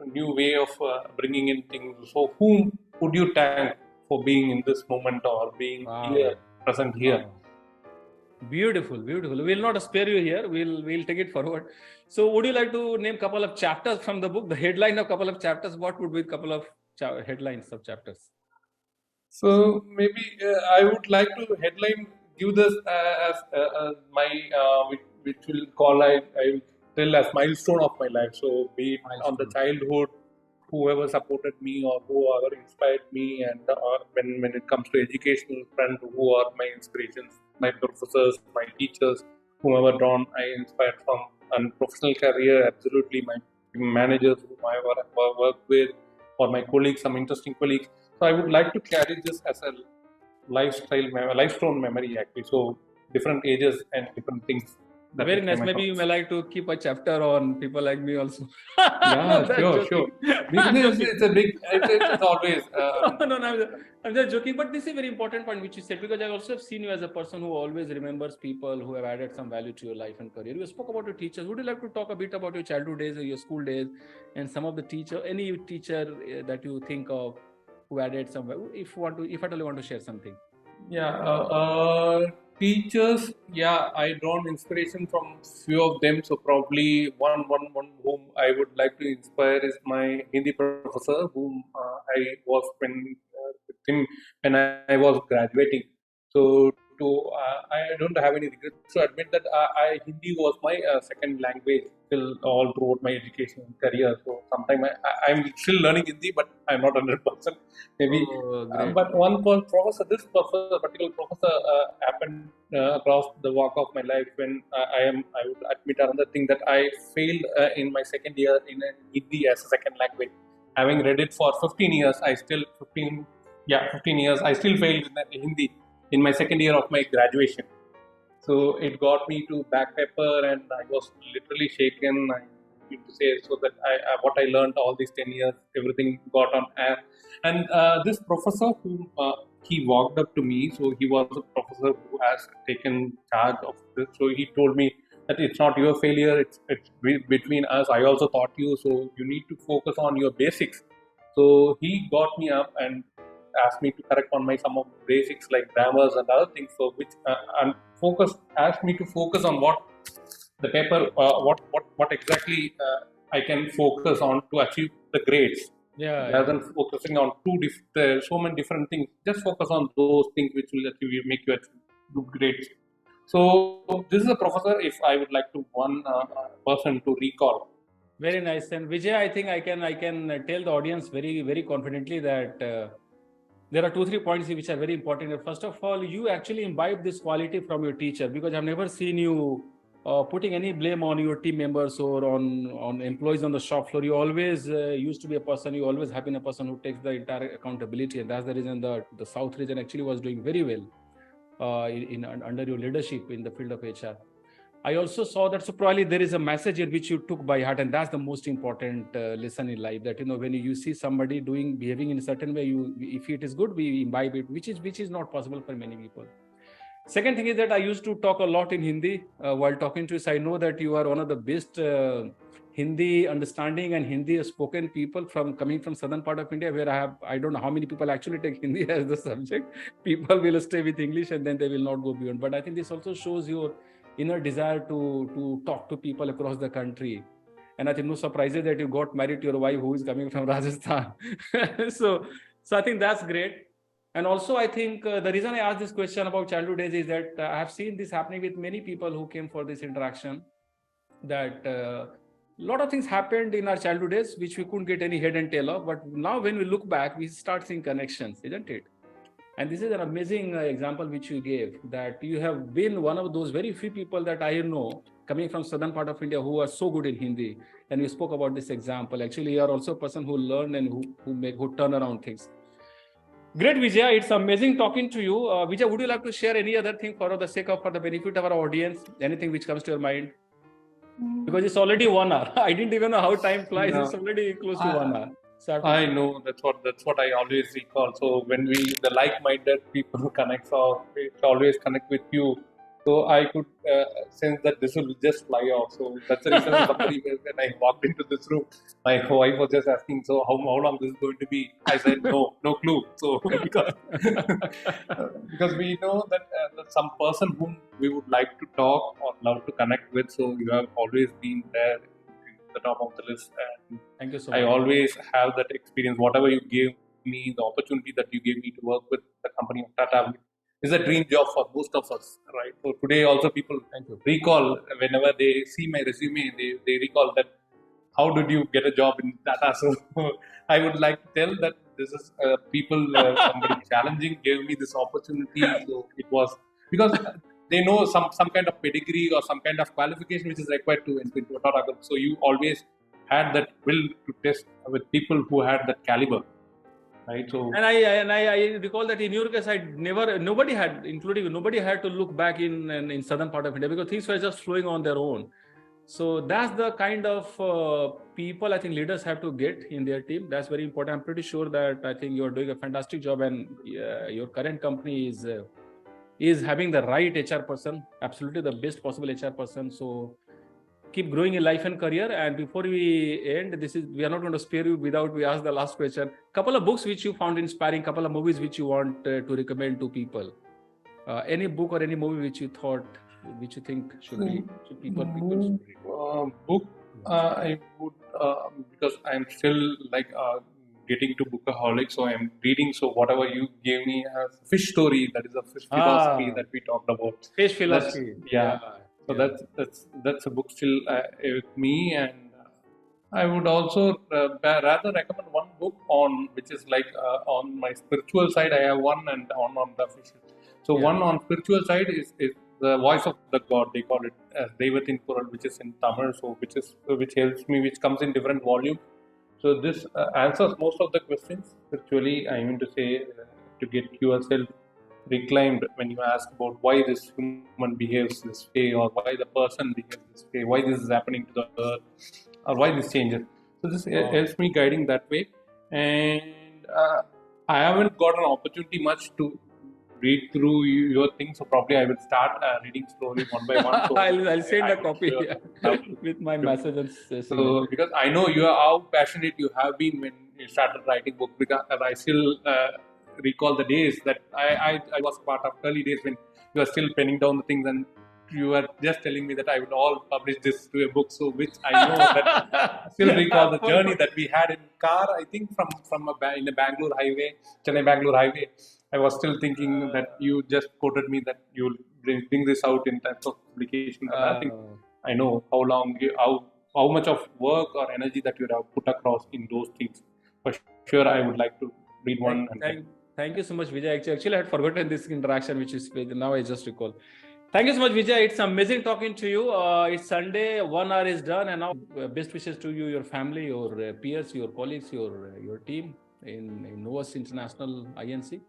a new way of bringing in things. So, whom would you thank for being in this moment or being here, Wow. present here? Wow. Beautiful, beautiful. We'll not spare you here. We'll take it forward. So, would you like to name a couple of chapters from the book? The headline of couple of chapters. What would be a couple of headlines of chapters? So maybe I would like to headline give this as my which will call I will tell as milestone of my life. So be it on the Milestone. childhood, whoever supported me or whoever inspired me, and when it comes to educational front, who are my inspirations, my professors, my teachers, whoever drawn I inspired from, and professional career, absolutely my managers whom I work with, or my colleagues, some interesting colleagues. So I would like to carry this as a lifestone memory actually. So different ages and different things that I Very nice. came Maybe you across. may like to keep a chapter on people like me also. No, Yeah, that's sure. joking. I'm Because joking. it's a big, it's always. No, I'm just joking. But this is a very important point which you said, because I also have seen you as a person who always remembers people who have added some value to your life and career. You spoke about your teachers. Would you like to talk a bit about your childhood days or your school days, and some of the any teacher that you think of who added some value? If at all you want to share something. Yeah, teachers. Yeah, I drawn inspiration from few of them. So probably one whom I would like to inspire is my Hindi professor, whom I was with him when I was graduating. So I don't have any regrets to admit that Hindi was my second language till all throughout my education career. So sometime I'm still learning Hindi, but I'm not 100%. Maybe Oh, great. but professor, particular professor happened across the walk of my life when I would admit another thing that I failed in my second year in Hindi as a second language. Having read it for 15 years, 15 years, I still failed in Hindi in my second year of my graduation. So it got me to back paper, and I was literally shaken. I need to say so that what I learned all these 10 years, everything got on air. And this professor who he walked up to me, so he was a professor who has taken charge of this. So he told me that it's not your failure; it's between us. I also taught you, so you need to focus on your basics. So he got me up and asked me to correct on my some of basics like grammars and other things. So which and focus asked me to focus on what the paper, what exactly I can focus on to achieve the grades. Rather than focusing on so many different things, just focus on those things which will make you achieve good grades. So this is a professor, if I would like to one person to recall. Very nice. And Vijay, I think I can tell the audience very, very confidently that there are 2-3 points which are very important. First of all, you actually imbibe this quality from your teacher, because I've never seen you putting any blame on your team members or on employees on the shop floor. You always used to be a person, you always have been a person who takes the entire accountability, and that's the reason the South region actually was doing very well under your leadership in the field of HR. I also saw that, so probably there is a message here which you took by heart, and that's the most important lesson in life, that when you see somebody behaving in a certain way, if it is good, we imbibe it, which is not possible for many people. Second thing is that I used to talk a lot in Hindi while talking to you. So I know that you are one of the best Hindi understanding and Hindi spoken people coming from southern part of India, where I don't know how many people actually take Hindi as the subject. People will stay with English and then they will not go beyond. But I think this also shows your inner desire to talk to people across the country. And I think no surprises that you got married to your wife who is coming from Rajasthan. so I think that's great. And also, I think the reason I asked this question about childhood days is that I have seen this happening with many people who came for this interaction, that a lot of things happened in our childhood days which we couldn't get any head and tail of. But now when we look back, we start seeing connections, isn't it? And this is an amazing example which you gave, that you have been one of those very few people that I know coming from southern part of India who are so good in Hindi. And you spoke about this example. Actually, you are also a person who learned and who turn around things. Great, Vijay. It's amazing talking to you. Vijay, would you like to share any other thing for the benefit of our audience? Anything which comes to your mind? Because it's already 1 hour. I didn't even know how time flies. No. It's already close to 1 hour. I know that's what I always recall. So when the like-minded people connect, so it always connect with you. So I could sense that this will just fly off. So that's the reason when I walked into this room, my wife was just asking, so how long this is going to be? I said no clue. So because we know that some person whom we would like to talk or love to connect with. So you have always been there, the top of the list, and thank you so much. I always have that experience. Whatever you gave me, the opportunity that you gave me to work with the company of Tata is a dream job for most of us, right? So today also people recall, whenever they see my resume, they recall that how did you get a job in Tata? So I would like to tell that this is somebody challenging gave me this opportunity. So it was because they know some kind of pedigree or some kind of qualification which is required to enter into a Tata Group. So you always had that will to test with people who had that caliber, right? So and I recall that in your case, nobody had to look back in southern part of India, because things were just flowing on their own. So that's the kind of people I think leaders have to get in their team. That's very important. I'm pretty sure that I think you're doing a fantastic job, and your current company is having the right HR person, absolutely the best possible HR person. So keep growing in life and career. And before we end, we are not going to spare you without we ask the last question. Couple of books which you found inspiring, couple of movies which you want to recommend to people. Any book or any movie which you think should people read? Book, I would because I'm still getting to bookaholic, so I'm reading. So whatever you gave me as fish story, that is a fish philosophy that we talked about. Fish philosophy. So that's a book still with me, and I would also rather recommend one book which is on my spiritual side. I have one, and on the fish. So one on spiritual side is the voice of the God. They call it as Devatin Kural, which is in Tamil. So which helps me, which comes in different volumes. So this answers most of the questions spiritually. I mean to say, to get yourself reclaimed when you ask about why this human behaves this way, or why the person behaves this way, why this is happening to the earth, or why this changes. So this helps me guiding that way. And I haven't got an opportunity much to read through your things, so probably I will start reading slowly one by one. So I'll send a copy with my messages. So because I know how passionate you have been when you started writing books, because I still recall the days that I was part of early days when you were still penning down the things, and you were just telling me that I would all publish this to a book. So which I know that I still recall the journey that we had in car. I think from in the Bangalore highway, Chennai Bangalore highway. I was still thinking that you just quoted me that you'll bring this out in terms of publication. But I think I know how much of work or energy that you have put across in those things. For sure, I would like to read one. Thank you so much, Vijay. Actually, I had forgotten this interaction, which is now I just recall. Thank you so much, Vijay. It's amazing talking to you. It's Sunday, 1 hour is done, and now best wishes to you, your family, your peers, your colleagues, your team in Novus International INC.